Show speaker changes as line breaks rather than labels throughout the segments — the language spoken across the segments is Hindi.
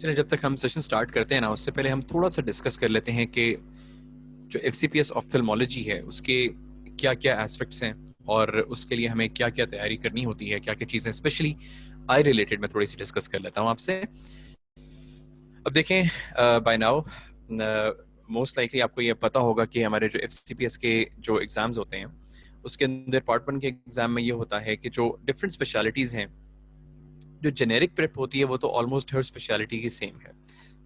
चलिए, जब तक हम सेशन स्टार्ट करते हैं ना, उससे पहले हम थोड़ा सा डिस्कस कर लेते हैं कि जो एफसीपीएस ऑफ्थल्मोलॉजी है उसके क्या क्या एस्पेक्ट्स हैं और उसके लिए हमें क्या क्या तैयारी करनी होती है, क्या क्या चीज़ें स्पेशली आई रिलेटेड मैं थोड़ी सी डिस्कस कर लेता हूँ आपसे। अब देखें, बाय नाउ मोस्ट लाइकली आपको ये पता होगा कि हमारे जो एफसीपीएस के जो एग्ज़ाम्स होते हैं उसके अंदर पार्ट 1 के एग्ज़ाम में ये होता है कि जो डिफरेंट स्पेशलिटीज़ हैं, जो जेनेरिक प्रेप होती है वो तो ऑलमोस्ट हर स्पेशलिटी की सेम है।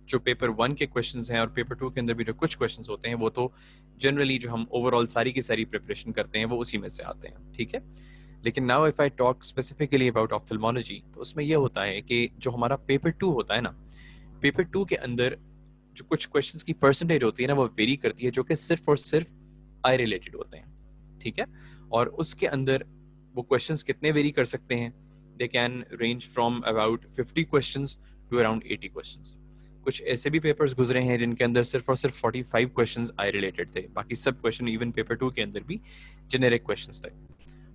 जो पेपर 1 के क्वेश्चंस हैं और पेपर 2 के अंदर भी जो कुछ क्वेश्चंस होते हैं वो तो जनरली जो हम ओवरऑल सारी की सारी प्रिपरेशन करते हैं वो उसी में से आते हैं, ठीक है। लेकिन now if I talk specifically about ophthalmology, तो उसमें ये होता है कि जो हमारा पेपर 2 होता है ना, पेपर 2 के अंदर जो कुछ क्वेश्चंस की परसेंटेज होती है ना वो वेरी करती है, जो कि सिर्फ और सिर्फ आई रिलेटेड होते हैं, ठीक है। और उसके अंदर वो क्वेश्चंस कितने वेरी कर सकते हैं, they can range from about 50 questions to around 80 questions. कुछ ऐसे भी पेपर्स गुजरे हैं जिनके अंदर सिर्फ और सिर्फ 45 क्वेश्चंस आई रिलेटेड थे, बाकी सब क्वेश्चन इवन पेपर 2 के अंदर भी जेनेरिक क्वेश्चंस थे।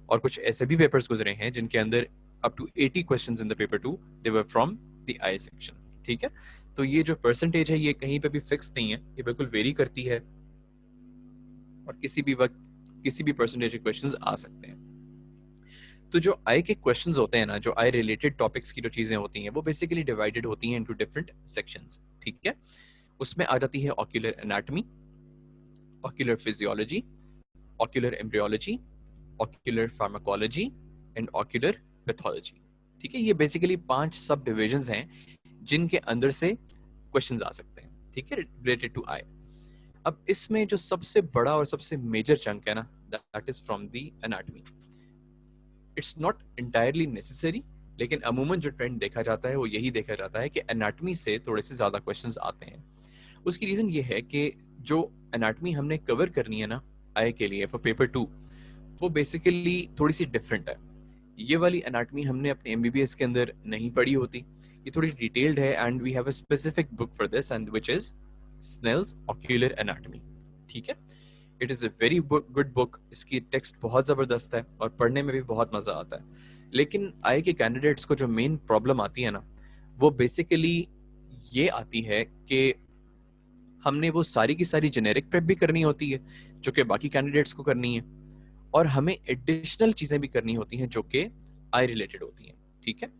और कुछ ऐसे भी पेपर्स गुजरे हैं जिनके अंदर up to 80 questions in the paper 2 they were from the eye section, ठीक है। तो ये जो परसेंटेज है ये कहीं पे भी फिक्स नहीं है, ये बिल्कुल वेरी करती है और किसी भी वक्त किसी भी परसेंटेज के क्वेश्चंस आ सकते हैं। तो जो आई के क्वेश्चंस होते हैं ना, जो आई रिलेटेड टॉपिक्स की जो चीजें होती हैं वो बेसिकली डिवाइडेड होती हैं इनटू डिफरेंट सेक्शंस, ठीक है। उसमें आ जाती है ocular anatomy, ocular physiology, ocular embryology, ocular pharmacology and ocular pathology, ठीक है। ये बेसिकली 5 सब डिविजन्स हैं जिनके अंदर से क्वेश्चंस आ सकते हैं, ठीक है, रिलेटेड टू आई। अब इसमें जो सबसे बड़ा और सबसे मेजर चंक है ना, that is from the anatomy. It's not entirely necessary, लेकिन अमूमन जो ट्रेंड देखा जाता है वो यही देखा जाता है कि एनाटॉमी से थोड़े से ज्यादा क्वेश्चंस आते हैं। उसकी रीजन ये है कि जो एनाटॉमी हमने कवर करनी है ना आई के लिए फॉर पेपर 2, वो बेसिकली थोड़ी सी डिफरेंट है। ये वाली एनाटॉमी हमने अपने एमबीबीएस के अंदर नहीं पढ़ी होती, ये थोड़ी डिटेल्ड है and we have a specific book for this and which is Snell's ocular anatomy, ठीक है। It is a very good book, इसकी टेक्स्ट बहुत ज़बरदस्त है और पढ़ने में भी बहुत मज़ा आता है। लेकिन आई के कैंडिडेट्स को जो मेन प्रॉब्लम आती है ना, वो बेसिकली ये आती है कि हमने वो सारी की सारी जेनेरिक प्रेप भी करनी होती है जो कि बाकी कैंडिडेट्स को करनी है, और हमें एडिशनल चीज़ें भी करनी होती हैं जो कि आई रिलेटेड होती हैं, ठीक है।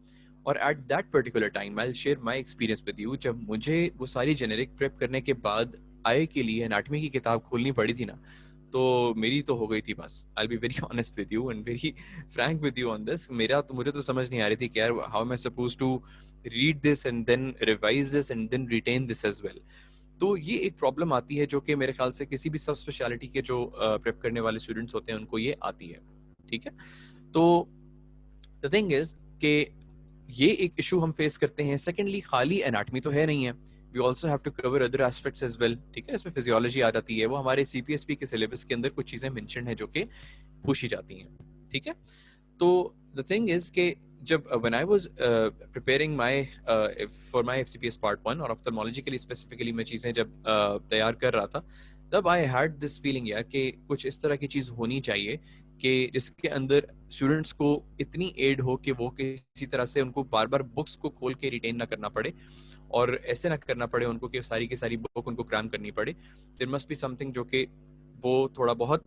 और at that particular time I will share my experience with you, जब मुझे वो सारी जेनेरिक प्रेप करने के बाद आई के लिए एनाटॉमी की किताब खोलनी पड़ी थी ना, तो मेरी तो हो गई थी बस। I be very honest with you and very frank with you on this. मुझे तो समझ नहीं आ रही थी कि यार how am I suppose to read this and then revise this and then retain this as well. तो ये एक प्रॉब्लम आती है जो कि मेरे ख्याल से किसी भी सब स्पेशलिटी के जो प्रेप करने वाले स्टूडेंट्स होते हैं उनको ये आती है, ठीक है। तो द थिंग इज कि ये एक इशू हम फेस करते हैं। सेकेंडली, खाली एनाटॉमी तो है नहीं है, we also have to cover other aspects as well, ठीक है। इसमें फिजियोलॉजी आ जाती है, वो हमारे सीपीएसपी के सिलेबस के अंदर कुछ चीज़ें मेंशन है जो कि पूछी जाती हैं, ठीक है। तो द थिंग इज कि जब when I was preparing my for my FCPS part 1 और ऑफ्थल्मोलॉजी के लिए स्पेसिफिकली मैं चीज़ें जब तैयार कर रहा था, तब आई हैड दिस फीलिंग यार कि कुछ इस तरह की चीज़ होनी चाहिए कि जिसके अंदर स्टूडेंट्स को इतनी एड हो कि वो किसी तरह से उनको बार बार बुक्स को खोल के रिटेन ना करना पड़े और ऐसे ना करना पड़े उनको कि सारी की सारी बुक उनको क्रैम करनी पड़े। देयर मस्ट बी समथिंग जो कि वो थोड़ा बहुत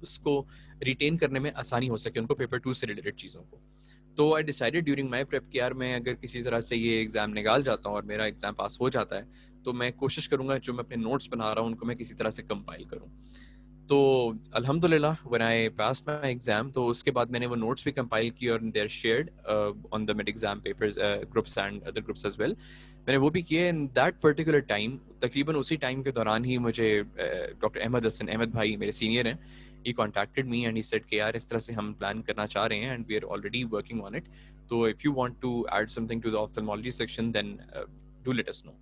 उसको रिटेन करने में आसानी हो सके उनको पेपर 2 से रिलेटेड चीज़ों को। तो I decided during my prep कि यार मैं अगर किसी तरह से ये एग्जाम निकाल जाता हूँ और मेरा एग्जाम पास हो जाता है, तो मैं कोशिश करूंगा जो मैं अपने नोट्स बना रहा हूँ उनको मैं किसी तरह से कंपाइल करूँ। तो अल्हम्दुलिल्लाह when I passed my exam, तो उसके बाद मैंने वो नोट्स भी कंपाइल किए और they are shared on the mid exam papers groups and other groups as well. मैंने वो भी किए इन दैट पर्टिकुलर टाइम। तकरीबन उसी टाइम के दौरान ही मुझे डॉक्टर अहमद हसन, अहमद भाई मेरे सीनियर हैं, he contacted me and he said कि यार इस तरह से हम प्लान करना चाह रहे हैं and we are already working on it, तो if you want to add something to the ophthalmology section then do let us know।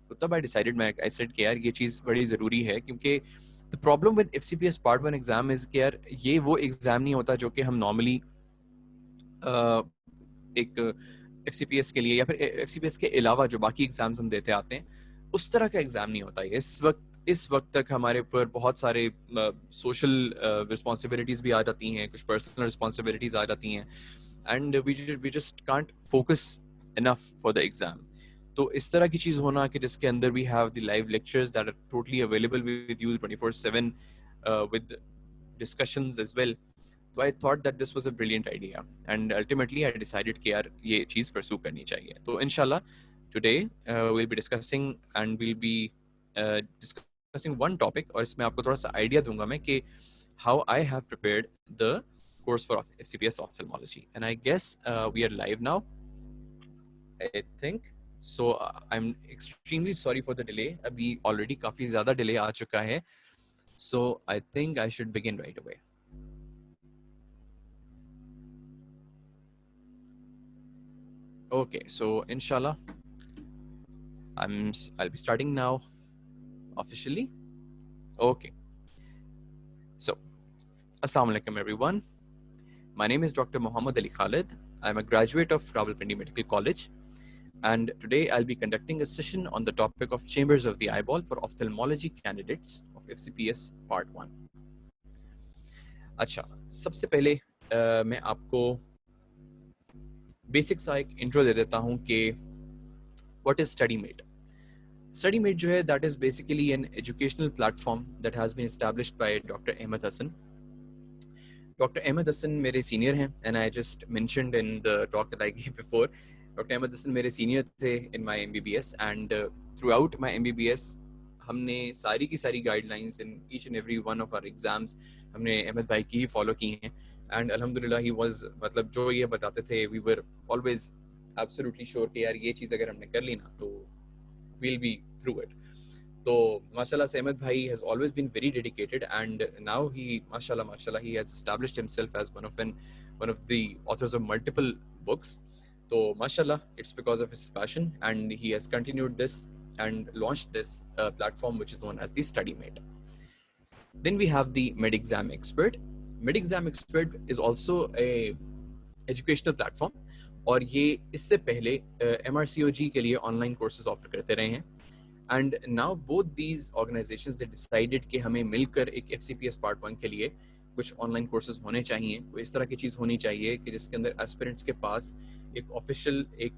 तो तब I decided, I said कि यार ये चीज़ बड़ी ज़रूरी है, क्योंकि the problem with FCPS Part 1 exam is कि यार ये वो एग्जाम नहीं होता जो कि हम नॉर्मली एक FCPS के लिए या फिर FCPS के अलावा जो बाकी एग्जाम्स हम देते आते हैं उस तरह का एग्जाम नहीं होता है। इस वक्त तक हमारे ऊपर बहुत सारे सोशल रिस्पॉन्सिबिलिटीज भी आ जाती हैं, कुछ पर्सनल रिस्पॉन्सिबिलिटीज आ जाती हैं and we just can't focus enough for the exam. तो इस तरह की चीज़ होना कि जिसके अंदर we have the live lectures that are totally available with you 24/7 with discussions as well. So I thought that this was a brilliant idea, and ultimately I decided कि यार ये चीज़ pursue करनी चाहिए. तो इंशाल्लाह today we'll be discussing and we'll be discussing one topic, और इसमें आपको थोड़ा सा idea दूंगा मैं कि how I have prepared the course for FCPS ophthalmology. And I guess we are live now, I think. So I'm extremely sorry for the delay. अभी already काफी ज़्यादा delay आ चुका है. So I think I should begin right away. Okay, so inshallah, I'll be starting now officially. Okay, so Assalamu alaikum everyone. My name is Dr. Muhammad Ali Khalid. I'm a graduate of Rawalpindi Medical College, and today I'll be conducting a session on the topic of chambers of the eyeball for ophthalmology candidates of FCPS Part 1. अच्छा, सबसे पहले मैं आपको बेसिक सा एक इंट्रो दे देता हूँ कि व्हाट इज StudyMate. StudyMate जो है that is basically an educational platform that has been established by Dr. Ahmed Hassan. Dr. Ahmed Hassan मेरे senior हैं, and I just mentioned in the talk that I gave before, Dr. Ahmed Hassan मेरे senior थे in my MBBS, and throughout my MBBS हमने सारी की सारी guidelines in each and every one of our exams हमने अहमद भाई की ही follow की हैं, and alhamdulillah he was, मतलब जो ये बताते थे, we were always absolutely sure कि यार ये चीज़ अगर हमने कर ली ना तो we'll be through it. So mashallah, Ahmed bhai has always been very dedicated, and now he mashallah he has established himself as one of the authors of multiple books. So mashallah, it's because of his passion, and he has continued this and launched this platform which is known as the StudyMate. Then we have the MedExam Expert. MedExam Expert is also a educational platform, और ये इससे पहले MRCOG के लिए ऑनलाइन कोर्सेज ऑफर करते रहे हैं, and now both these organisations they decided कि हमें मिलकर एक FCPS पार्ट 1 के लिए कुछ ऑनलाइन कोर्सेज होने चाहिए. कोई इस तरह की चीज़ होनी चाहिए कि जिसके अंदर एस्पिरेंट्स के पास एक ऑफिशियल, एक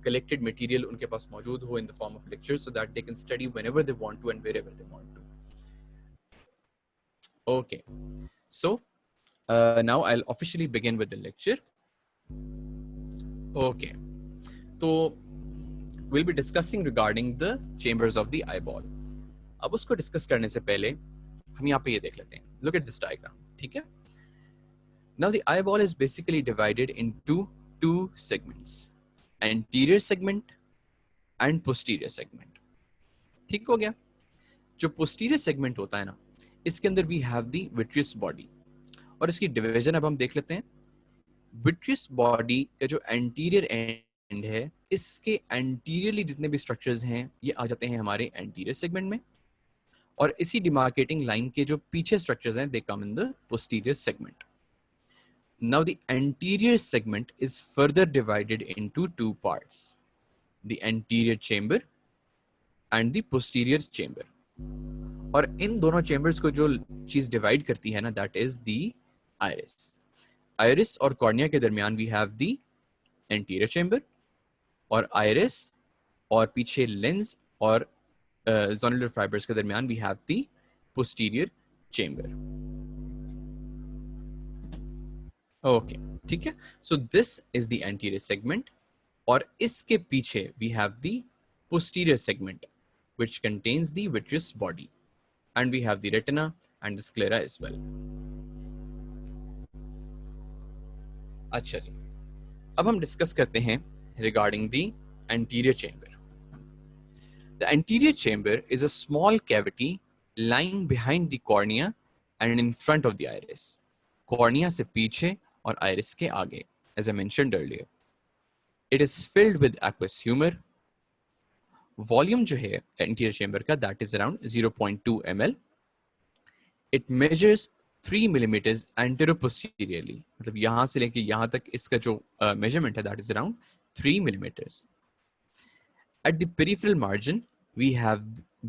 कलेक्टेड मटेरियल उनके पास मौजूद हो in the form of lectures, so that they can study whenever they want to and wherever they want to. Okay, so now I'll officially begin with the lecture. Okay, so we'll be discussing regarding the chambers of the eyeball. अब उसको डिस्कस करने से पहले हम यहाँ पे ये देख लेते हैं. Look at this diagram, ठीक है? Now the eyeball is basically divided into two segments, anterior segment and posterior segment. ठीक हो गया? जो posterior segment होता है ना, इसके अंदर we have the vitreous body, और इसकी डिवीजन अब हम देख लेते हैं. विट्रियस बॉडी का जो एंटीरियर एंड है, इसके एंटीरियरली जितने भी स्ट्रक्चर्स हैं ये आ जाते हैं हमारे एंटीरियर सेगमेंट में, और इसी डिमार्केटिंग लाइन के जो पीछे स्ट्रक्चर्स हैं they come in the posterior segment. Now the anterior segment is further divided into two parts, the anterior chamber and the posterior chamber. और इन दोनों चेंबर्स को जो चीज डिवाइड करती है ना, that is the iris. Iris और कॉर्निया के दरमियान we have the anterior chamber, और आइरिस और पीछे लेंस और जोनुलर फाइबर्स के दरमियान we have the posterior chamber. Okay, ठीक है. So this is the anterior segment, और इसके पीछे we have the posterior segment which contains the vitreous body, and we have the retina and the sclera as well. अच्छा जी, अब हम डिस्कस करते हैं regarding the anterior chamber. The anterior chamber is a small cavity lying behind the cornea and in front of the iris. Cornea से पीछे और iris के आगे, as I mentioned earlier. It is filled with aqueous humor. Volume जो है anterior chamber का, that is around 0.2 ml. It measures 3 millimeters anteroposteriorly. मतलब यहाँ से लेके यहाँ तक इसका जो measurement है, that is around 3 millimeters. At the peripheral margin, we have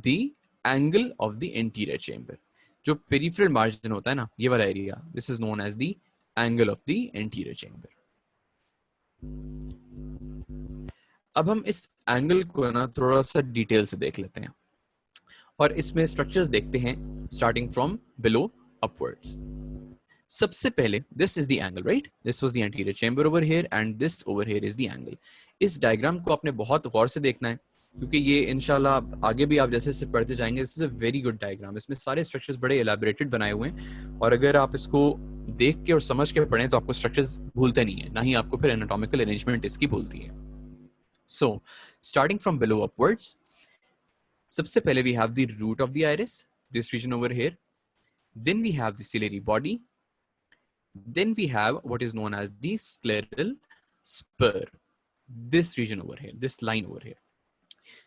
the angle of the anterior chamber. जो peripheral margin होता है ना, ये वाला area, this is known as the angle of the anterior chamber. अब हम इस एंगल को ना थोड़ा सा डिटेल से देख लेते हैं और इसमें स्ट्रक्चर्स देखते हैं स्टार्टिंग फ्रॉम बिलो अपवर्ड्स। सबसे पहले this is the angle, right? This was the anterior chamber over here and this over here is the angle. इस डायग्राम को आपने बहुत गौर से देखना है क्योंकि ये इंशाल्लाह आगे भी आप जैसे जैसे पढ़ते जाएंगे, this is a very good diagram. इसमें सारे स्ट्रक्चर्स बड़े एलैबोरेटेड बनाए हुए हैं और अगर आप इसको देख के और समझ के पढ़ें तो आपको स्ट्रक्चर्स भूलते नहीं है, ना ही आपको फिर एनाटॉमिकल अरेंजमेंट इसकी भूलती है। So starting from below upwards, सबसे पहले we have the root of the iris, this region over here, then we have the ciliary body, then we have what is known as the scleral spur, this region over here, this line over here.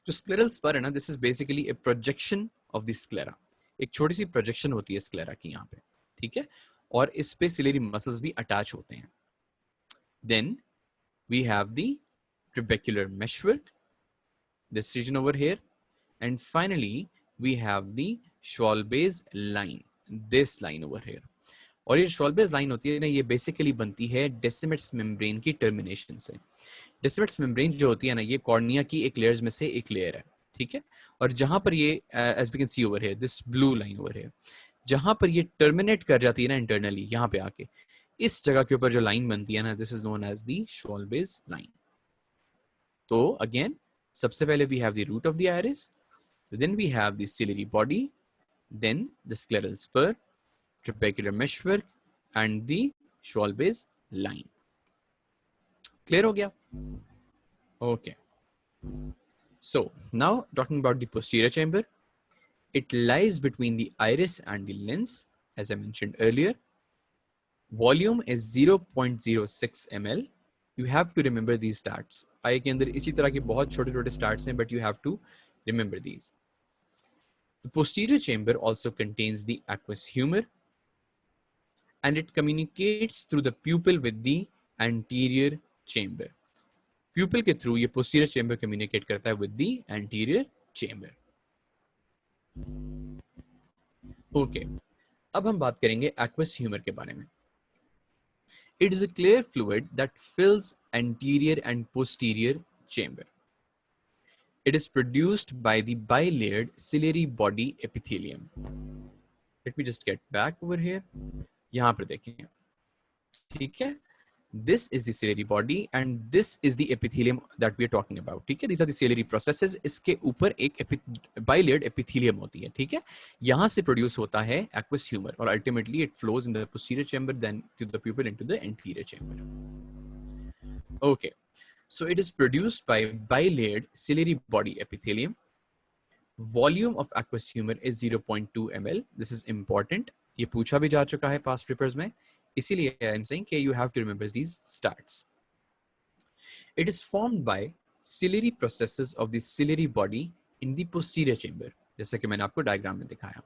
जो scleral spur है ना, this is basically a projection of the sclera, एक छोटी सी projection होती है sclera की यहाँ पे, ठीक है? और इस पे ciliary muscles भी attach होते हैं। Then we have the trabecular meshwork, this region over here, and finally we have the Schwalbe's line, this line over here. और ये शॉल्बेज लाइन होती है ना, ये बेसिकली बनती है डेसिमेट्स मेम्ब्रेन की टर्मिनेशन से। डेसिमेट्स मेम्ब्रेन जो होती है ना, ये कॉर्निया की एक लेयर्स में से एक लेयर है, ठीक है? और जहां पर ये as we can see over here, this blue line over here, जहां पर ये टर्मिनेट कर जाती है ना इंटरनली, यहाँ पे आके इस जगह के ऊपर जो लाइन बनती है ना, this is known as the Schwalbe's line. तो अगेन सबसे पहले we have the root of the iris, then we have the ciliary body, then the scleral spur, trabecular meshwork and the Schwalbe's line. Clear हो गया? Okay. So now talking about the posterior chamber, it lies between the iris and the lens, as I mentioned earlier. Volume is 0.06 ml. You have to remember these stats. आई के अंदर इसी तरह के बहुत छोटे छोटे stats हैं, but you have to remember these. The posterior chamber also contains the aqueous humor, and it communicates through the pupil with the anterior chamber. Pupil के through ये posterior chamber communicate करता है with the anterior chamber. Okay, अब हम बात करेंगे aqueous humor के बारे में. It is a clear fluid that fills anterior and posterior chamber. It is produced by the bilayered ciliary body epithelium. Let me just get back over here. यहाँ पर देखें, ठीक है? This is the ciliary body and this is the epithelium that we are talking about, ठीक है? These are the ciliary processes. इसके ऊपर एक bilayered epithelium होती है, ठीक है? यहाँ से produce होता है aqueous humor और ultimately it flows in the posterior chamber, then to the pupil into the anterior chamber. Okay, so it is produced by bilayered ciliary body epithelium. Volume of aqueous humor is 0.2 ml. This is important. ये पूछा भी जा चुका है past papers में, इसीलिए I am saying कि you have to remember these stats. It is formed by ciliary processes of the ciliary body in the posterior chamber, जैसा कि मैंने आपको डायग्राम में दिखाया.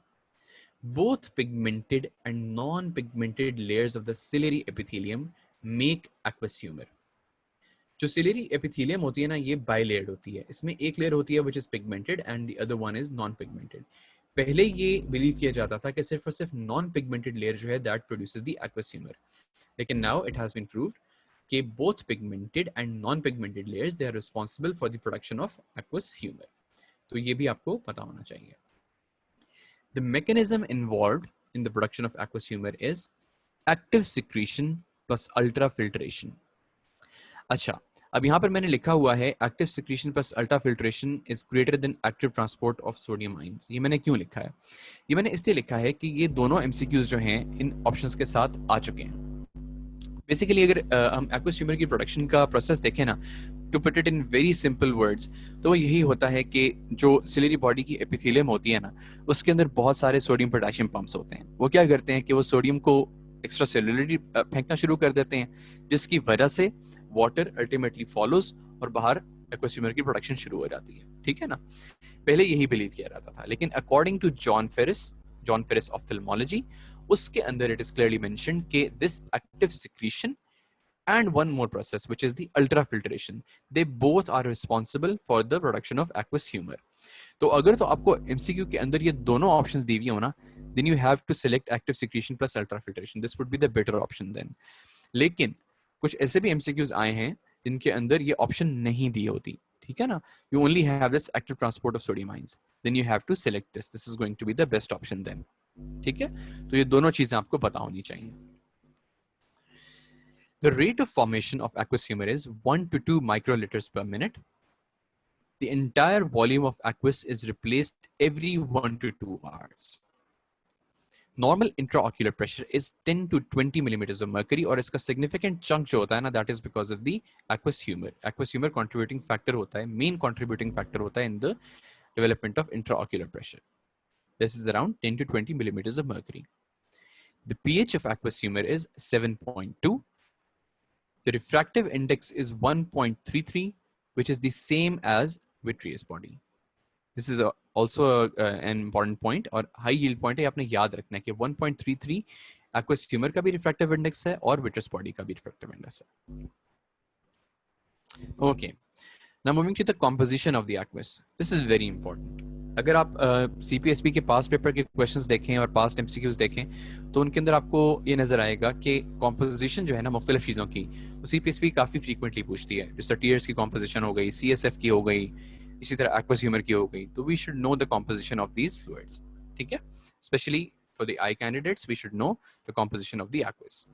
Both pigmented and non-pigmented layers of the ciliary epithelium make aqueous humor. जो सिलियरी एपिथेलियम होती है ना, ये बाइलेयर्ड होती है. इसमें एक लेयर होती है which is pigmented and the other one is non pigmented. पहले ये बिलीव किया जाता था कि सिर्फ और सिर्फ नॉन पिगमेंटेड लेयर जो है that produces the aqueous humour, लेकिन now it has been proved कि both pigmented and non pigmented layers they are responsible for the production of aqueous humour. तो ये भी आपको पता होना चाहिए. The mechanism involved in the production of aqueous humour is active secretion plus ultrafiltration. अच्छा, अब यहाँ पर मैंने लिखा हुआ है active secretion plus ultrafiltration is greater than active transport of sodium ions. ये मैंने क्यों लिखा है? ये मैंने इसलिए लिखा है कि ये दोनों एमसीक्यूज जो हैं इन ऑप्शंस के साथ आ चुके हैं. बेसिकली अगर हम एक्वस ह्यूमर की प्रोडक्शन का प्रोसेस देखें ना, to put it in very simple words, तो यही होता है कि जो सिलियरी बॉडी की एपिथेलियम होती है ना, उसके अंदर बहुत सारे सोडियम पोटेशियम पंप्स होते हैं. वो क्या करते हैं कि वो सोडियम को एक्स्ट्रा सेलुलरली फेंकना शुरू कर देते हैं, जिसकी वजह से वाटर अल्टीमेटली फॉलोज और बाहर एक्वस ह्यूमर की प्रोडक्शन शुरू हो जाती है. ठीक है ना? पहले यही बिलीव किया जाता था, लेकिन according to John Ferris ophthalmology, उसके अंदर इट इज क्लियरली मेंशन्ड कि this active secretion and one more process which is the ultrafiltration, they both are responsible for the production of aqueous humor. तो अगर तो आपको MCQ के अंदर ये दोनों ऑप्शंस दी हुई हो ना, then you have to select active secretion plus ultrafiltration. This would be the better option then. लेकिन कुछ ऐसे भी MCQs आए हैं जिनके अंदर ये ऑप्शन नहीं दी होती, ठीक है ना, you only have this active transport of sodium ions, then you have to select this is going to be the best option then. ठीक है, तो ये दोनों चीजें आपको पता होनी चाहिए. The rate of formation of aqueous humor is 1 to 2 microliters per minute. The entire volume of aqueous is replaced every 1 to 2 hours. Normal intraocular pressure is 10 to 20 millimeters of mercury, और इसका significant chunk जो होता है ना, that is because of the aqueous humor. Aqueous humor contributing factor होता है, main contributing factor होता है in the development of intraocular pressure. This is around 10 to 20 millimeters of mercury. The pH of aqueous humor is 7.2. The refractive index is 1.33, which is the same as vitreous body. This is also an important point और high yield point है, आपने याद रखना है कि 1.33 aqueous humor का भी refractive index है और vitreous body का भी refractive index है. Okay, now moving to the composition of the aqueous. This is very important. अगर आप CPSP के पास्ट पेपर के क्वेश्चंस देखें और पास्ट MCQs देखें तो उनके अंदर आपको ये नजर आएगा कि कॉम्पोजिशन जो है ना मुख्तलिफ चीज़ों की, तो CPSP काफ़ी फ्रीक्वेंटली पूछती है. जैसे टीयर्स की कॉम्पोजिशन हो गई, CSF की हो गई, इसी तरह एक्वस ह्यूमर की हो गई. तो we should know the composition of these fluids. ठीक है, specially for the eye candidates we should know the composition of the aqueous.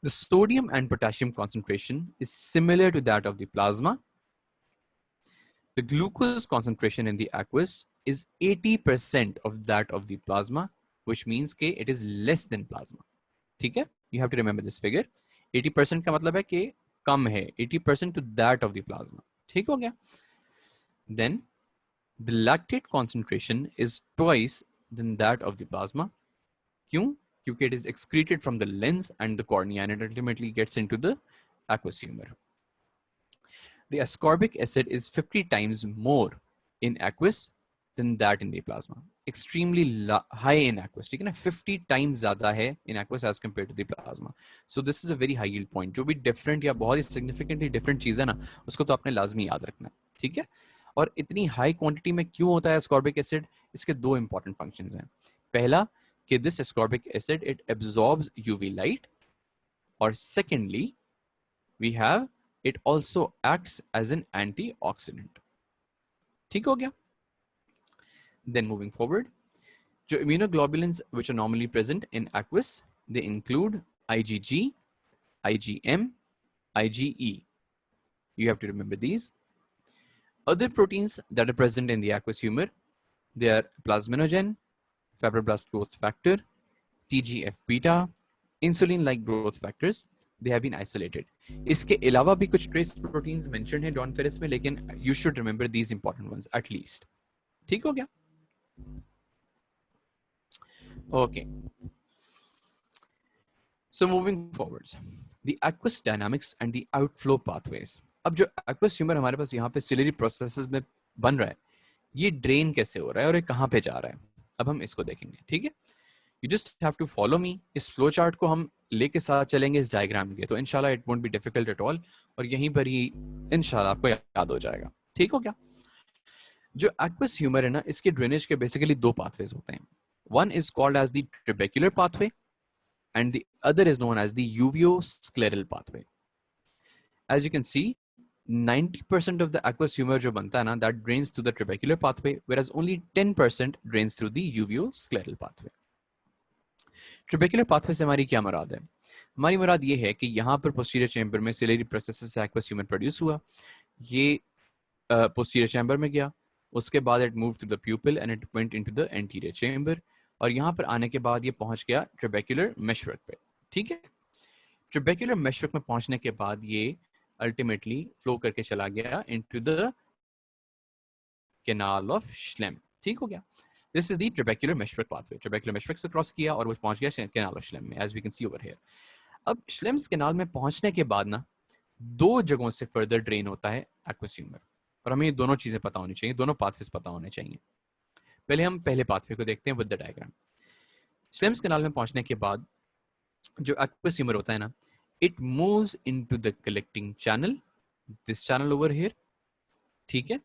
The sodium and potassium concentration is similar to that of the plasma. The glucose concentration in the aqueous is 80% of that of the plasma, which means कि it is less than plasma. ठीक है, you have to remember this figure. 80% का मतलब है कि कम है, 80% to that of the plasma. ठीक हो गया. Then the lactate concentration is twice than that of the plasma. क्यों? क्योंकि it is excreted from the lens and the cornea and it ultimately gets into the aqueous humor. The ascorbic acid is 50 times more in aqueous than that in the plasma. Extremely high in aqueous. ठीक है ना, 50 times ज़्यादा है in aqueous as compared to the plasma. So this is a very high yield point. जो भी different या बहुत ही significantly different चीज़ है ना, उसको तो आपने लाजमी याद रखना है. ठीक है, और इतनी हाई क्वांटिटी में क्यों होता है ascorbic acid? इसके दो important functions हैं. पहला कि this ascorbic acid it absorbs UV light, और secondly we have it also acts as an antioxidant. ठीक हो गया. Then moving forward, जो immunoglobulins which are normally present in aqueous, they include IgG, IgM, IgE. You have to remember these. Other proteins that are present in the aqueous humor, they are plasminogen, fibroblast growth factor, TGF-beta, insulin-like growth factors. They have been isolated. इसके अलावा भी कुछ trace proteins mentioned हैं Don Ferris में, लेकिन you should remember these important ones at least. ठीक हो गया? Okay. So moving forwards, the aqueous dynamics and the outflow pathways. अब जो aqueous humor हमारे पास यहाँ पे ciliary processes में बन रहा है, ये drain कैसे हो रहा है और ये कहाँ पे जा रहा है, अब हम इसको देखेंगे. ठीक है, You just have to follow me. इस फ्लो चार्ट को हम लेके साथ चलेंगे इस डायग्राम के, तो इंशाल्लाह it won't be difficult at all, और यहीं पर ही इंशाल्लाह आपको याद हो जाएगा. ठीक हो गया. जो एक्वस ह्यूमर है ना, इसके ड्रेनेज के बेसिकली दो पाथवेज होते हैं. One is called as the trabecular pathway and the other is known as the uveoscleral pathway. As you can see 90% of the aqueous humor जो बनता है ना, that drains through the trabecular pathway, whereas only 10% drains through the uveoscleral pathway. Trabecular pathway से हमारी क्या मुराद है? हमारी मुराद ये है कि यहाँ पर पोस्टीरियर चैम्बर में सिलेरी प्रोसेस से एक्वस ह्यूमर प्रोड्यूस हुआ, ये पोस्टीरियर चैम्बर में गया, उसके बाद it move to the pupil and it went into the anterior chamber, और यहाँ पर आने के बाद ये पहुंच गया ट्रेबेक्युलर मेशवर्क पे. ठीक है, ट्रेबेक्युलर मेशवर्क में पहुंचने के बाद ये अल्टीमेटली फ्लो करके चला गया इनटू द कैनाल ऑफ श्लेम. ठीक हो गया. This is the trabecular meshwork pathway. Trabecular meshwork से क्रॉस किया और वो पहुंच गया कैनाल ऑफ श्लेम में, as we can see over here. अब श्लेम्स कैनाल में पहुंचने के बाद ना, दो जगहों से फर्दर ड्रेन होता है एक्वस ह्यूमर, और हमें ये दोनों चीजें पता होनी चाहिए, दोनों पाथवेज पता होने चाहिए. पहले हम पहले पाथवे को देखते हैं विद द डायग्राम. श्लेम्स कैनाल में पहुंचने के बाद जो एक्वस ह्यूमर होता है ना, it moves into the collecting channel, this channel over here. ठीक है,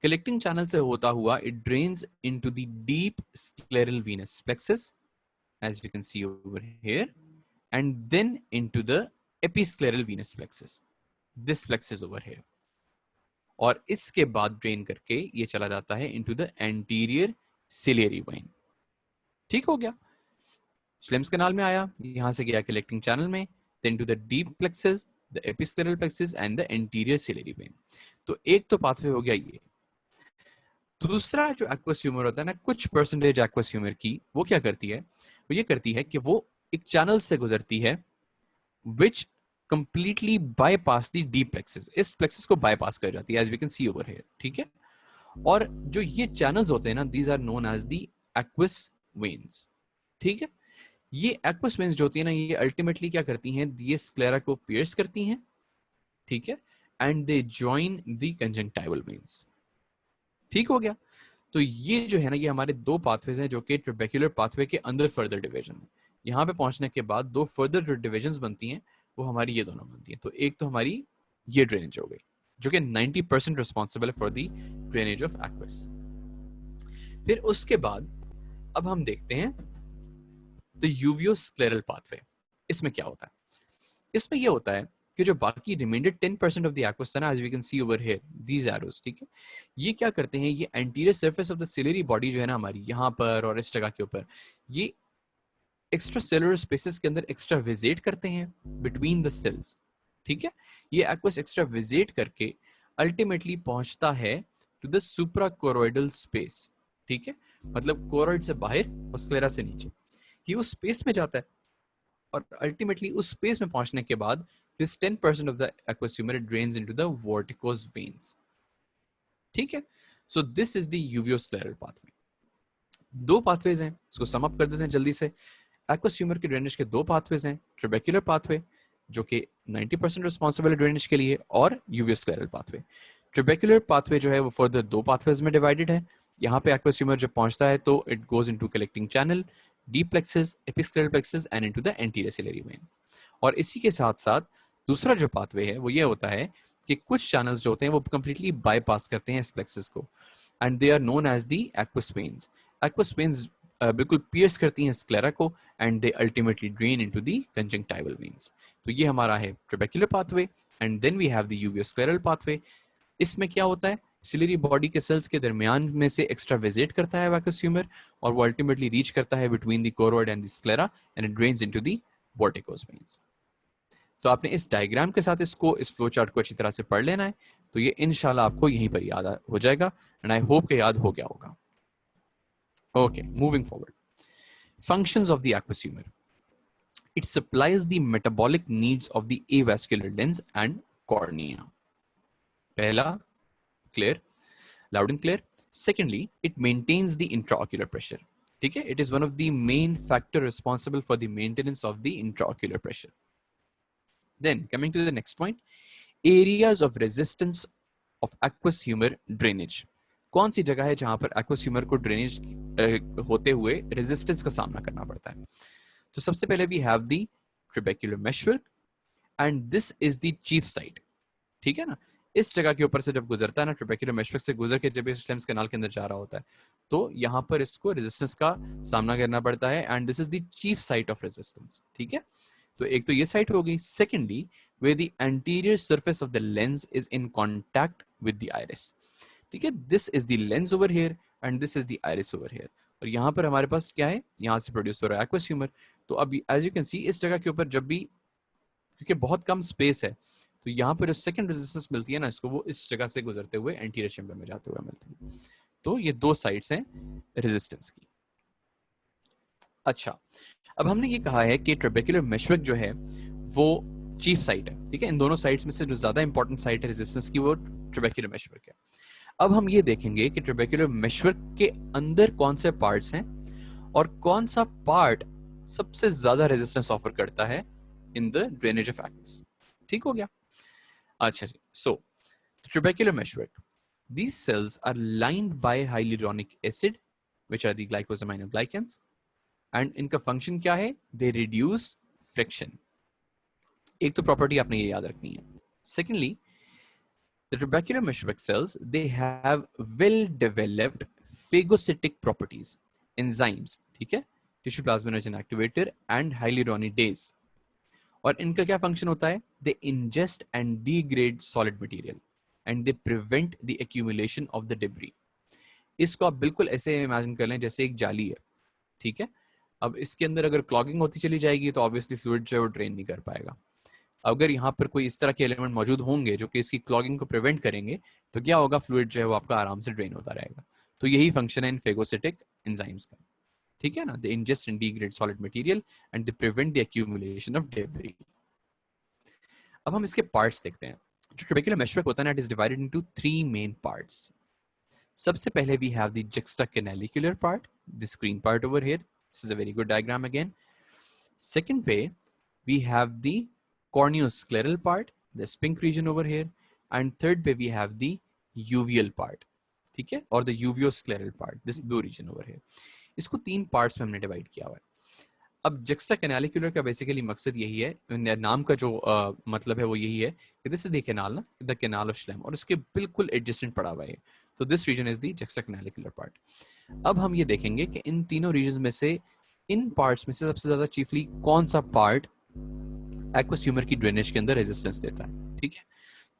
कलेक्टिंग चैनल से होता हुआ it drains into the deep scleral venous plexus, as we can see over here, and then into the episcleral venous plexus, this plexus over here. और इसके बाद ड्रेन करके ये चला जाता है into the anterior ciliary when. ठीक हो गया, स्लेम्स कैनाल में आया, यहां से गया कलेक्टिंग चैनल में, then to the deep plexus, the episcleral plexus and the anterior ciliary vein. तो एक तो पाथवे हो गया ये। दूसरा जो एक्वस ह्यूमर होता है ना, कुछ परसेंटेज एक्वस ह्यूमर की वो क्या करती है, वो ये करती है कि वो एक चैनल से गुजरती है which completely bypass the deep plexus, इस प्लेक्सस को बाईपास कर जाती है, as we can see over here. ठीक है, और जो ये चैनल्स होते हैं ना, these are known as the aqueous veins. ठीक है, ये एक्वस वेन्स जो होती है ना, ये अल्टीमेटली क्या करती हैं, ये स्क्लेरा को पियर्स करती हैं। ठीक है, and they join the conjunctival veins. ठीक हो गया, तो ये जो है ना, ये हमारे दो पाथवेज हैं जो कि ट्रेबेक्युलर पाथवे के अंदर फर्दर डिवीजन है। यहाँ पे पहुंचने के बाद दो फर्दर जो डिविजन्स बनती हैं वो हमारी ये दोनों बनती हैं। तो एक तो हमारी ये ड्रेनेज हो गई जो कि 90% responsible for the drainage of aqueous. फिर उसके बाद अब हम देखते हैं द यूवियोस्क्लेरल पाथवे। इसमें क्या होता है, इसमें ये होता है कि जो बाकी रिमाइंडर 10% ऑफ द एक्वस था ना, as we can see over here these arrows. ठीक है, ये क्या करते हैं, ये anterior surface of the ciliary body जो है ना हमारी यहाँ पर और इस जगह के ऊपर, ये एक्स्ट्रा सेलुलर स्पेसेस के अंदर एक्स्ट्रा विजिट करते हैं बिटवीन द सेल्स। ठीक है, ये एक्वस एक्स्ट्रा विजिट करके अल्टीमेटली पहुंचता है टू द सुप्राकोरोइडल स्पेस। ठीक है, मतलब कोरोइड से बाहर और स्क्लेरा से नीचे, ये उस स्पेस में जाता है और अल्टीमेटली उस स्पेस में पहुंचने के बाद this 10% of the aqueous humor drains into the verticose veins. ठीक है, so this is the uveoscleral pathway. दो पाथवेज हैं, इसको सम अप कर देते हैं जल्दी से। एक्वस ह्यूमर के ड्रेनेज के दो पाथवेज हैं, ट्रेबेक्युलर पाथवे जो कि 90% रिस्पॉन्सिबल है ड्रेनेज के लिए, और यूवियोस्क्लेरल पाथवे। ट्रेबेक्युलर पाथवे जो है वो फर्दर दो पाथवेज में डिवाइडेड है। यहाँ पे एक्वस ह्यूमर जब पहुंचता है तो it goes into collecting channel, deep plexus, episcleral plexus and into the anterior ciliary vein. और इसी के साथ साथ दूसरा जो पाथवे है वो ये होता है कि कुछ चैनल्स जो होते हैं वो कंप्लीटली बाईपास करते हैं इस प्लेक्सस को, and they are known as the aqueous veins. Aqueous veins बिल्कुल पियर्स करती हैं स्क्लेरा को and they ultimately drain into the conjunctival veins. तो ये हमारा है trabecular pathway, and then we have the uveoscleral pathway. इसमें क्या होता है, सिलियरी बॉडी के सेल्स के दरमियान में से एक्स्ट्रा विजिट करता है एक्वस ह्यूमर और वो अल्टीमेटली रीच करता है between the choroid and the sclera and it drains into the vorticose veins. तो आपने इस डायग्राम के साथ इसको, इस फ्लो चार्ट को अच्छी तरह से पढ़ लेना है, तो ये इंशाल्लाह आपको यहीं पर याद हो जाएगा, एंड आई होप कि याद हो गया होगा। Okay, moving forward, functions of the aqueous humour. It supplies the metabolic needs of the avascular lens and cornea. पहला, clear, loud and clear. Secondly, it maintains the intraocular pressure. ठीक है, it is one of the main factor responsible for the maintenance of the intraocular pressure. Then coming to the next point, areas of resistance of aqueous humor drainage. कौन सी जगह है जहां पर aqueous humor को ड्रेनेज होते हुए रेजिस्टेंस का सामना करना पड़ता है? तो सबसे पहले we have the trabecular meshwork and this is the chief site. ठीक है ना, इस जगह के ऊपर से जब गुजरता है ना, ट्रेबेक्युलर मेशवर्क से गुजर के जब स्लेम्स कैनाल के अंदर जा रहा होता है तो यहाँ पर इसको रेजिस्टेंस का सामना करना पड़ता है, and this is the chief site of resistance. ठीक है, तो एक तो ये साइट हो गई। Secondly, where the anterior surface of the lens is in contact with the iris. ठीक है, this is the lens over here and this is the iris over here. और यहाँ पर हमारे पास क्या है, यहाँ से प्रोड्यूस हो रहा है एक्वस ह्यूमर। तो अब एज यू कैन सी इस जगह के ऊपर जब भी, क्योंकि बहुत कम स्पेस है, तो यहाँ पर जो सेकंड रेजिस्टेंस मिलती है ना इसको, वो इस जगह से गुजरते हुए एंटीरियर चेंबर में जाते हुए मिलती है। तो ये दो साइड्स हैं रेजिस्टेंस की। अच्छा, अब हमने ये कहा है कि ट्रेबेक्युलर मेशवर्क जो है वो चीफ साइट है। ठीक है, इन दोनों साइट्स में से जो ज्यादा इंपॉर्टेंट साइट है रेजिस्टेंस की वो ट्रेबेक्युलर मेशवर्क है। अब हम ये देखेंगे कि ट्रेबेक्युलर मेशवर्क के अंदर कौन से पार्ट्स हैं और कौन सा पार्ट सबसे ज्यादा रेजिस्टेंस ऑफर करता है in the drainage of aqueous. ठीक हो गया, अच्छा जी। सो ट्रेबेक्युलर meshwork, these cells are lined by hyaluronic acid which are the glycosaminoglycans, and इनका फंक्शन क्या है, they reduce friction। एक तो प्रॉपर्टी आपने ये याद रखनी है। Secondly, the trabecular meshwork cells, they have well developed phagocytic properties, enzymes, ठीक है, tissue plasminogen activator and hyaluronidase। और इनका क्या फंक्शन होता है, they ingest and degrade solid material and they prevent the accumulation of the debris. इसको आप बिल्कुल ऐसे इमेजिन कर लें जैसे एक जाली है, ठीक है। अब इसके अंदर अगर क्लॉगिंग होती चली जाएगी तो ऑब्वियसली फ्लूइड जो है वो ड्रेन नहीं कर पाएगा। अगर यहाँ पर कोई इस तरह के एलिमेंट मौजूद होंगे जो कि इसकी क्लॉगिंग को प्रिवेंट करेंगे तो क्या होगा, फ्लूइड जो है वो आपका आराम से ड्रेन होता रहेगा। तो यही फंक्शन है इन फेगोसिटिक एंजाइम्स का, ठीक है ना। They ingest and degrade solid material and they prevent the accumulation of debris. अब हम इसके पार्ट्स देखते हैं। जो ट्रेबेकुलर मेशवर्क होता है ना, it is divided into 3 main parts. सबसे पहले we have the juxtacanalicular part, this green part over here. This is a very good diagram again. Second way, we have the corneoscleral part, this pink region over here. And third way, we have the uveal part, ठीक है, और the uveoscleral part, this blue region over here. इसको 3 पार्ट्स में हमने डिवाइड किया हुआ है। अब juxtacanalicular का बेसिकली मकसद यही है, नाम का जो मतलब है वो यही है कि दिस इज द कैनाल ना, द कैनाल ऑफ श्लेम, और इसके बिल्कुल एडजेसेंट पड़ा हुआ है। तो this region is the juxtacanalicular part. अब हम ये देखेंगे कि इन तीनों रीजन में से, इन पार्ट्स में से सबसे ज्यादा चीफली कौन सा पार्ट एक्वस ह्यूमर की ड्रेनेज के अंदर रेजिस्टेंस देता है, ठीक है।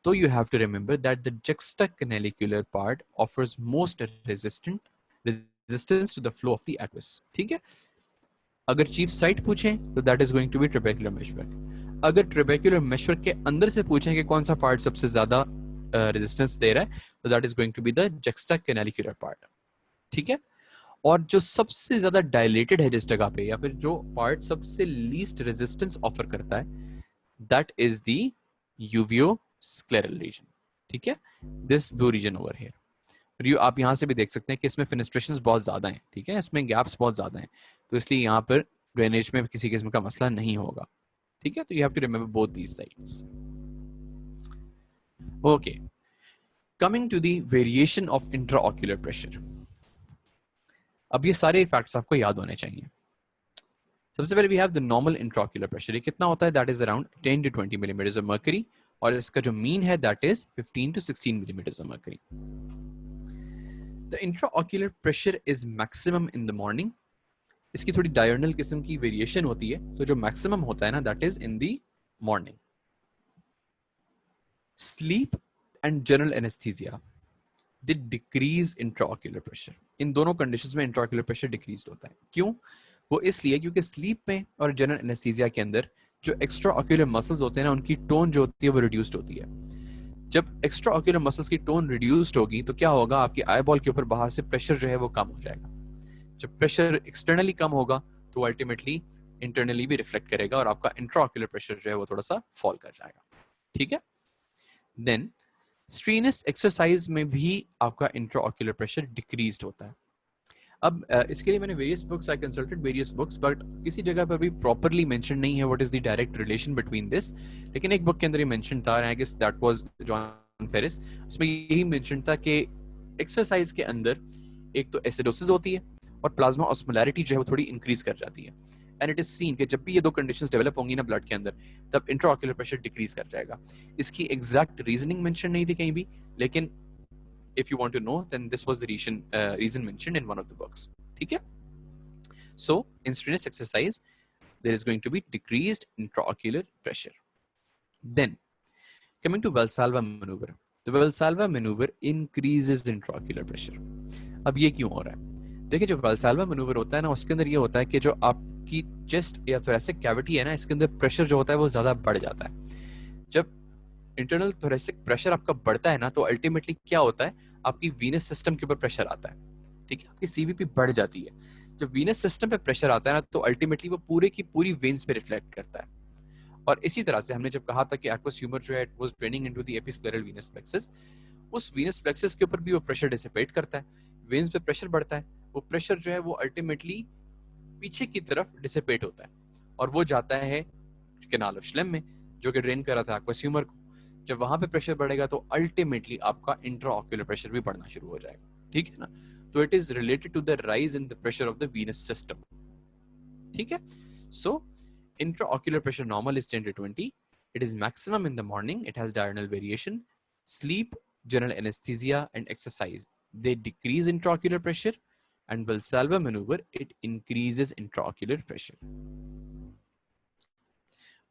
तो you have to remember that the juxtacanalicular part offers most resistance to the flow of the aqueous, ठीक है। अगर चीफ साइट पूछें तो that is going to be trabecular meshwork. अगर ट्रेबेकुलर मेशवर्क के अंदर से पूछें कि कौन सा पार्ट सबसे ज्यादा रेजिस्टेंस दे रहा है, तो that is going to be the juxtacanalicular part, ठीक है। और जो सबसे ज्यादा डायलेटेड है जिस जगह पे, या फिर जो पार्ट सबसे लीस्ट रेजिस्टेंस ऑफर करता है, that is the uveoscleral region, ठीक है, this blue region over here. आप यहां से भी देख सकते हैं कि इसमें फेनेस्ट्रेशंस बहुत ज्यादा हैं, ठीक है, इसमें गैप्स बहुत ज्यादा हैं, तो इसलिए यहाँ पर ड्रेनेज में किसी किस्म का मसला नहीं होगा, ठीक है। तो you have to remember both these sides. Okay, coming to the variation of intraocular pressure. अब ये सारे फैक्ट्स आपको याद होने चाहिए। सबसे पहले we have the normal intraocular pressure. ये कितना होता है, that is around 10 to 20 millimetre of mercury, और इसका जो मीन है that is 15 to 16 millimetre of mercury. The intraocular pressure is maximum in the morning. इसकी थोड़ी डायगोनल किस्म की वेरिएशन होती है, तो जो मैक्सिमम होता है ना, that is in the morning. Sleep and general anaesthesia they decrease intraocular pressure. इन दोनों कंडीशंस में इंट्राओक्यूलर प्रेशर डिक्रीज होता है। क्यों? वो इसलिए क्योंकि स्लीप में और जनरल एनेस्थीसिया के अंदर जो एक्स्ट्रा ऑक्यूलर मसल्स होते हैं ना, उनकी टोन जो होती है वो रिड्यूस्ड होती है। जब एक्स्ट्रा ऑक्यूलर मसल्स की टोन रिड्यूस्ड होगी तो क्या होगा, आपकी आई बॉल के ऊपर बाहर से प्रेशर जो है वो कम हो जाएगा। जब प्रेशर एक्सटर्नली कम होगा तो अल्टीमेटली इंटरनली भी रिफ्लेक्ट करेगा और आपका इंट्राऑक्यूलर प्रेशर जो है वो थोड़ा सा फॉल कर जाएगा, ठीक है। देन स्ट्रीनस एक्सरसाइज में भी आपका इंट्राऑक्यूलर प्रेशर डिक्रीज्ड होता है। अब इसके लिए मैंने various books, I consulted various books, but किसी जगह पर भी प्रॉपर्ली मेंशन नहीं है what is the direct relation between this. लेकिन एक बुक के अंदर ये मेंशन था, I guess that was John Ferris, उसमें यही मेंशन था कि एक्सरसाइज के अंदर एक तो एसिडोसिस होती है और प्लाज्मा ऑस्मोलैरिटी जो है वो थोड़ी इंक्रीज कर जाती है। एंड इट इज सीन कि जब भी ये दो कंडीशंस डेवलप होंगी ना ब्लड के अंदर, तब इंट्राऑक्यूलर प्रेशर डिक्रीज कर जाएगा। इसकी एग्जैक्ट रीजनिंग मेंशन नहीं थी कहीं भी, लेकिन if you want to know, then this was the reason mentioned in one of the books, ठीक है। So in strenuous exercise there is going to be decreased intraocular pressure. Then coming to Valsalva maneuver, the Valsalva maneuver increases intraocular pressure. अब ये क्यों हो रहा है? देखिए, जो Valsalva maneuver होता है ना, उसके अंदर ये होता है कि जो आपकी चेस्ट या thoracic कैविटी है ना, इसके अंदर प्रेशर जो होता है वो ज्यादा बढ़ जाता है। जब इंटरनल थोरेसिक प्रेशर आपका बढ़ता है ना, तो अल्टीमेटली क्या होता है, आपकी वीनस सिस्टम के ऊपर प्रेशर आता है, ठीक है, आपकी सीवीपी बढ़ जाती है। जब वीनस सिस्टम पे प्रेशर आता है ना, तो अल्टीमेटली वो पूरे की पूरी वेन्स पे रिफ्लेक्ट करता है। और इसी तरह से हमने जब कहा था कि एक्वस ह्यूमर जो है it was draining into the episcleral venous plexus, उस वीनस प्लेक्सस के ऊपर भी वो प्रेशर डिसिपेट करता है, वेन्स पे प्रेशर बढ़ता है, वो प्रेशर जो है वो अल्टीमेटली पीछे की तरफ डिसिपेट होता है और वो जाता है कैनाल ऑफ श्लेम में, जो कि ड्रेन कर रहा था एक्वस ह्यूमर को। जब वहां पे प्रेशर बढ़ेगा तो अल्टीमेटली आपका इंट्राऑक्यूलर प्रेशर भी बढ़ना शुरू हो जाएगा, ठीक है ना। तो it is related to the rise in the pressure of the venous system, ठीक है। So intraocular pressure normal is 10 to 20, it is maximum in the morning, it has diagonal variation. Sleep, general anaesthesia and exercise they decrease intraocular pressure, and Valsalva maneuver it increases intraocular pressure.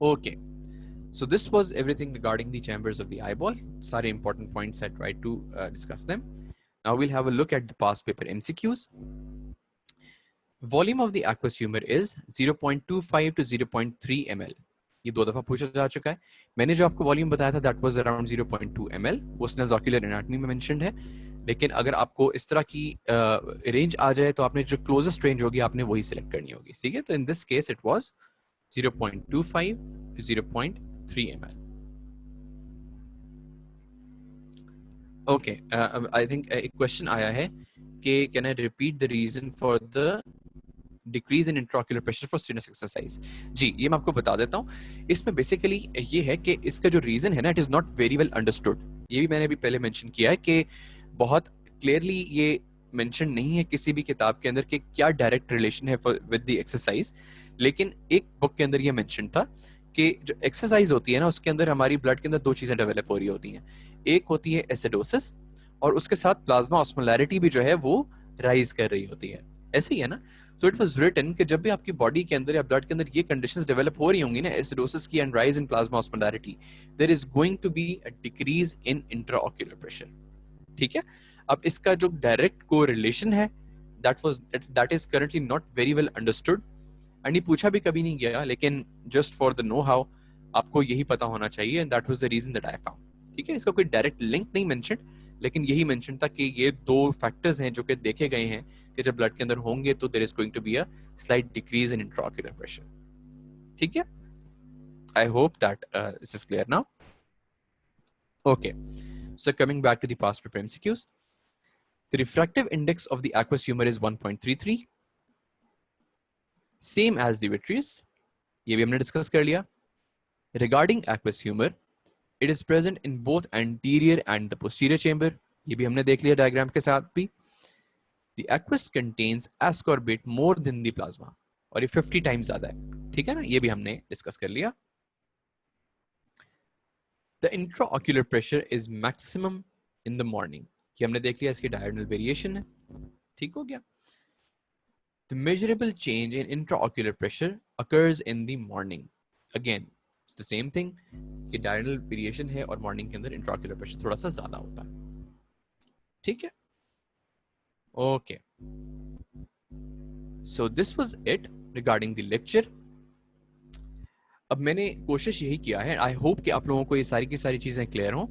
Okay, So this was everything regarding the chambers of the eyeball. Sare important points I tried to discuss them. Now we'll have a look at the past paper MCQs. Volume of the aqueous humor is 0.25 to 0.3 ml. ये 2 दफा पूछा जा चुका है. मैंने जो आपको वॉल्यूम बताया था दैट वाज अराउंड 0.2 ml. वो स्नेल्स ऑक्यूलर एनाटॉमी में मेंशन्ड है. लेकिन अगर आपको इस तरह की रेंज आ जाए तो आपने जो क्लोजेस्ट रेंज होगी आपने वही सिलेक्ट करनी होगी. ठीक है, तो in this case it was 0.25 to 0.3 ml. Okay, I think एक क्वेश्चन आया है कि can I repeat the reason for the decrease in intraocular pressure for strenuous exercise. जी, ये मैं आपको बता देता हूँ. इसमें बेसिकली ये है कि इसका जो रीजन है ना, it is not very well understood. ये भी मैंने भी पहले मेंशन किया है कि बहुत क्लियरली ये मेंशन नहीं है किसी भी किताब के अंदर कि क्या डायरेक्ट रिलेशन है विद द एक्सरसाइज. लेकिन एक बुक के अंदर ये मेंशन था कि जो एक्सरसाइज होती है ना, उसके अंदर हमारी ब्लड के अंदर 2 चीजें डेवलप हो रही होती हैं. एक होती है एसिडोसिस और उसके साथ प्लाज्मा ऑस्मोलैरिटी भी जो है वो राइज कर रही होती है. ऐसे ही है ना. तो इट वाज रिटन कि जब भी आपकी बॉडी के अंदर या ब्लड के अंदर ये कंडीशंस डेवलप हो रही होंगी ना, एसिडोसिस की and rise in plasma osmolarity, there is going to be a decrease in intraocular pressure. ठीक है. अब इसका जो डायरेक्ट कोरिलेशन है that is currently not very well understood and ये पूछा भी कभी नहीं गया. लेकिन just for the know how आपको यही पता होना चाहिए and that was the reason that I found. ठीक है, इसका कोई डायरेक्ट लिंक नहीं मेंशन, लेकिन यही मेंशन था कि ये 2 फैक्टर्स हैं जो कि देखे गए हैं कि जब ब्लड के अंदर होंगे तो there is going to be a slight decrease in intraocular pressure. ठीक है, I hope that this is clear now. Okay, so coming back to the past paper MCQs, the refractive index of the aqueous humor is 1.33, same as the vitreous. ये भी हमने डिस्कस कर लिया. Regarding aqueous humor, it is present in both anterior and the posterior chamber. ये भी हमने देख लिया डायग्राम के साथ भी. The aqueous contains ascorbate more than the plasma, और ये 50 टाइम्स ज्यादा है. ठीक है ना, ये भी हमने डिस्कस कर लिया. The intraocular pressure is maximum in the morning. ये हमने देख लिया, इसकी diurnal variation है. ठीक हो गया. The measurable change in intraocular pressure occurs in the morning. Again, it's the same thing कि diurnal variation है और morning के अंदर intraocular pressure थोड़ा सा ज्यादा होता है. ठीक है. Okay. So this was it regarding the lecture. अब मैंने कोशिश यही किया है, आई होप कि आप लोगों को ये सारी की सारी चीजें क्लियर हों.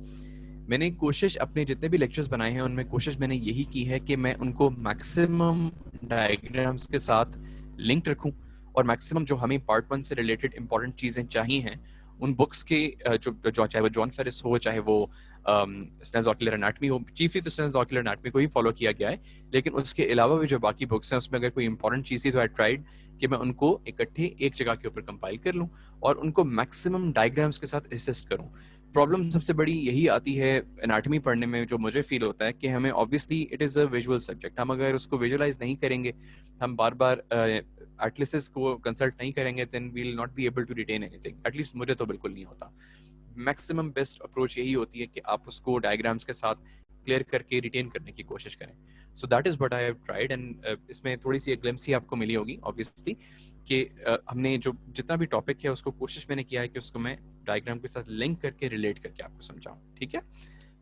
मैंने कोशिश अपने जितने भी लेक्चर्स बनाए हैं उनमें कोशिश मैंने यही की है कि मैं उनको मैक्सिमम डायग्राम्स के साथ लिंक रखूं और मैक्सिमम जो हमें पार्ट 1 से रिलेटेड इंपॉर्टेंट चीजें चाहिए हैं उन बुक्स के जो चाहे वो जॉन फेरिस हो, चाहे वो स्नेल्स ऑक्यूलर एनाटॉमी हो, चीफली तो स्नेल्स ऑक्यूलर एनाटॉमी को ही फॉलो किया गया है. लेकिन उसके अलावा भी जो बाकी बुक्स हैं उसमें अगर कोई इंपॉर्टेंट चीज़ थी तो आई ट्राइड कि मैं उनको इकट्ठे एक जगह के ऊपर कंपाइल कर लूँ और उनको मैक्सिमम डायग्राम्स के साथ असिस्ट करूँ. प्रॉब्लम सबसे बड़ी यही आती है एनाटॉमी पढ़ने में, जो मुझे फील होता है कि हमें obviously it is a visual subject. हम अगर उसको विजुअलाइज नहीं करेंगे, हम बार बार एटलिसिस को कंसल्ट नहीं करेंगे, then we will not be able to retain anything. At least मुझे तो बिल्कुल नहीं होता. मैक्सिमम बेस्ट अप्रोच यही होती है कि आप उसको डायग्राम्स के साथ क्लियर करके रिटेन करने की कोशिश करें. सो that is what I have tried and इसमें थोड़ी सी एक ग्लिम्स ही आपको मिली होगी ऑब्वियसली कि हमने जो जितना भी टॉपिक है उसको कोशिश मैंने किया है कि उसको मैं डायग्राम के साथ लिंक करके रिलेट करके आपको समझाऊं. ठीक है,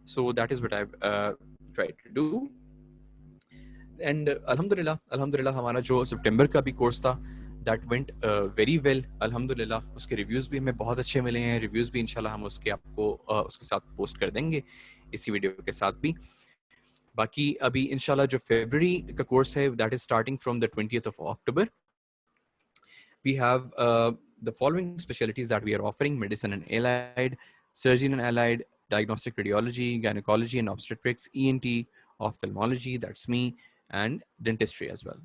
so that is what I have tried to do. And अल्हम्दुलिल्लाह हमारा जो सितंबर का भी कोर्स था दैट वेंट वेरी वेल. अल्हम्दुलिल्लाह उसके रिव्यूज़ भी हमें बहुत अच्छे मिले हैं. रिव्यूज़ भी इंशाल्लाह हम उसके आपको उसके साथ पोस्ट कर देंगे इसी वीडियो के साथ भी. बाकी अभी इंशाल्लाह जो फरवरी का कोर्स है that is starting from the 20th of October. We have the following specialties that we are offering: medicine and allied, surgery and allied, diagnostic radiology, gynecology and obstetrics, ENT, ophthalmology, that's me, and dentistry as well.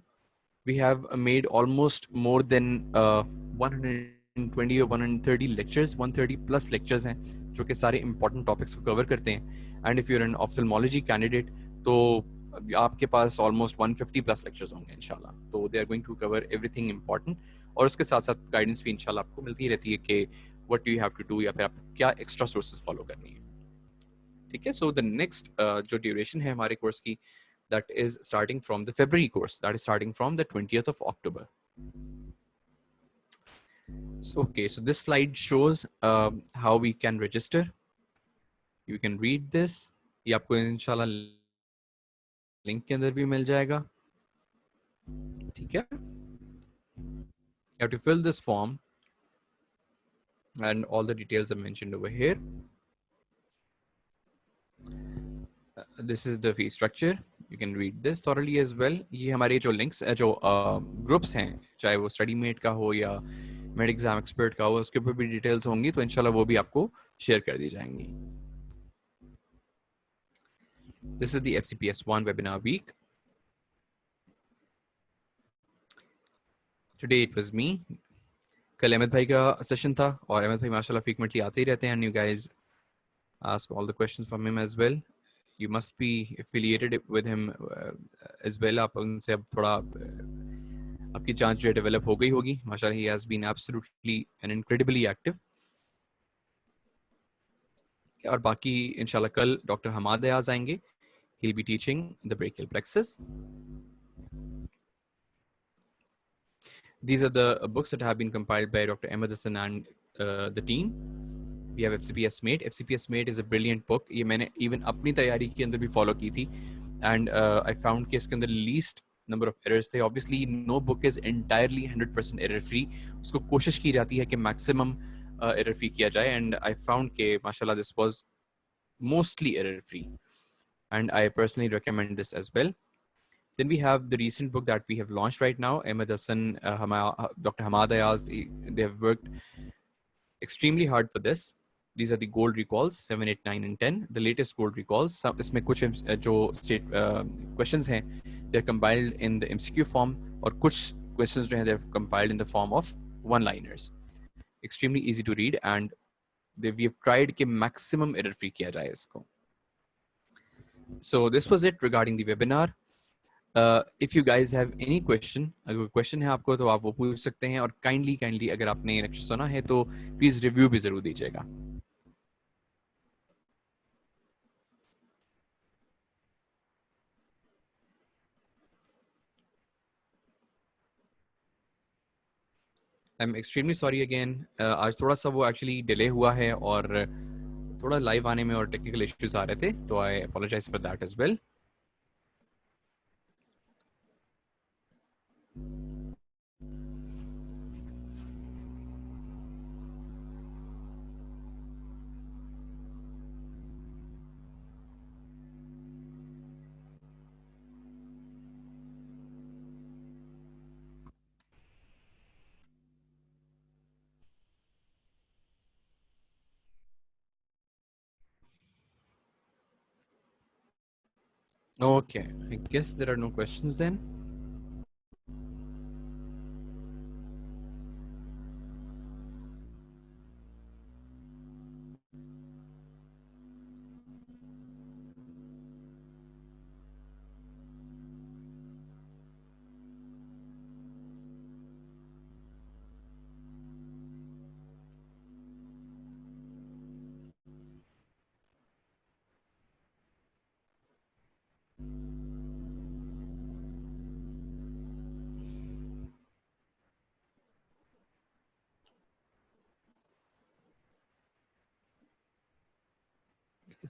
We have made almost more than 120 or 130 lectures, 130 plus lectures हैं जो कि सारे important topics को cover करते हैं. And if you're an ophthalmology candidate, तो आपके पास almost 150 plus lectures होंगे इंशाल्लाह. तो they are going to cover everything important. और उसके साथ साथ guidance भी इंशाल्लाह आपको मिलती रहती है कि what do you have to do या फिर आप क्या extra sources follow करनी है. ठीक है, so the next जो duration है हमारे course की, that is starting from the February course, that is starting from the 20th of October. Okay, so this slide shows how we can register. You can read this. ये आपको इंशाल्लाह लिंक के अंदर भी मिल जाएगा, ठीक है? You have to fill this form and all the details are mentioned over here. This is the fee structure. You can read this thoroughly as well. ये हमारे जो links जो groups हैं, चाहे वो StudyMate का हो या मेड एग्जाम एक्सपर्ट का हो, उसके ऊपर भी डिटेल्स होंगी, तो इंशाल्लाह वो भी आपको शेयर कर दी जाएंगी. This is the FCPS1 webinar week. Today it was me. कल अहमद भाई का सेशन था और अहमद भाई माशाल्लाह फ्रीक्वेंटली आते ही रहते हैं, and you guys ask all the questions from him as well. You must be affiliated with him as well. आप उनसे अब थोड़ा आपकी जांच जो है डेवलप हो गई होगी. माशाल्लाह he has been absolutely and incredibly active. और बाकी इंशाल्लाह कल डॉक्टर हमाद अयाज आएंगे. He'll be teaching the brachial plexus. These are the books that have been compiled by Dr. Ahmed Hassan and the team. We have FCPS Mate. FCPS Mate is a brilliant book. ये मैंने even अपनी तैयारी के अंदर भी follow की थी, and I found कि इसके अंदर least number of errors थे. Obviously, no book is entirely 100% error free. उसको कोशिश की जाती है कि maximum error free किया जाए, and I found कि माशाल्लाह this was mostly error free, and I personally recommend this as well. Then we have the recent book that we have launched right now, Ahmed Hassan, Dr. Hamad Ayaz. They have worked extremely hard for this. These are the gold recalls, 7, 8, 9, and 10. The latest gold recalls. इसमें कुछ जो state questions हैं, they're compiled in the MCQ form, और कुछ questions जो हैं they're compiled in the form of one-liners. Extremely easy to read, and we have tried कि maximum error free किया जाए इसको. So this was it regarding the webinar. If you guys have any question, अगर क्वेश्चन है आपको तो आप वो पूछ सकते हैं, और काइंडली अगर आपने लेक्चर सुना है तो प्लीज रिव्यू भी जरूर दीजिएगा. I am extremely sorry again. आज थोड़ा सा वो एक्चुअली डिले हुआ है और थोड़ा लाइव आने में और टेक्निकल इश्यूज आ रहे थे, तो I apologise for that as well. Okay, I guess there are no questions then.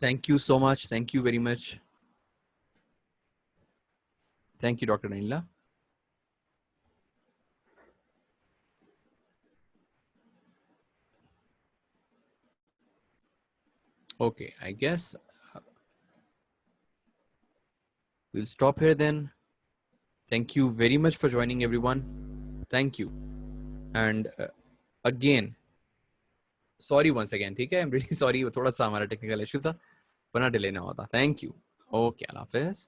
Thank you so much. Thank you very much. Thank you, Dr. Naila. Okay, I guess we'll stop here then. Thank you very much for joining, everyone. Thank you. And again, sorry once again, ठीक है? I'm really sorry. वो थोड़ा सा हमारा टेक्निकल इशू था, वरना डिले ना होता. Thank you. Okay, Allah Hafiz.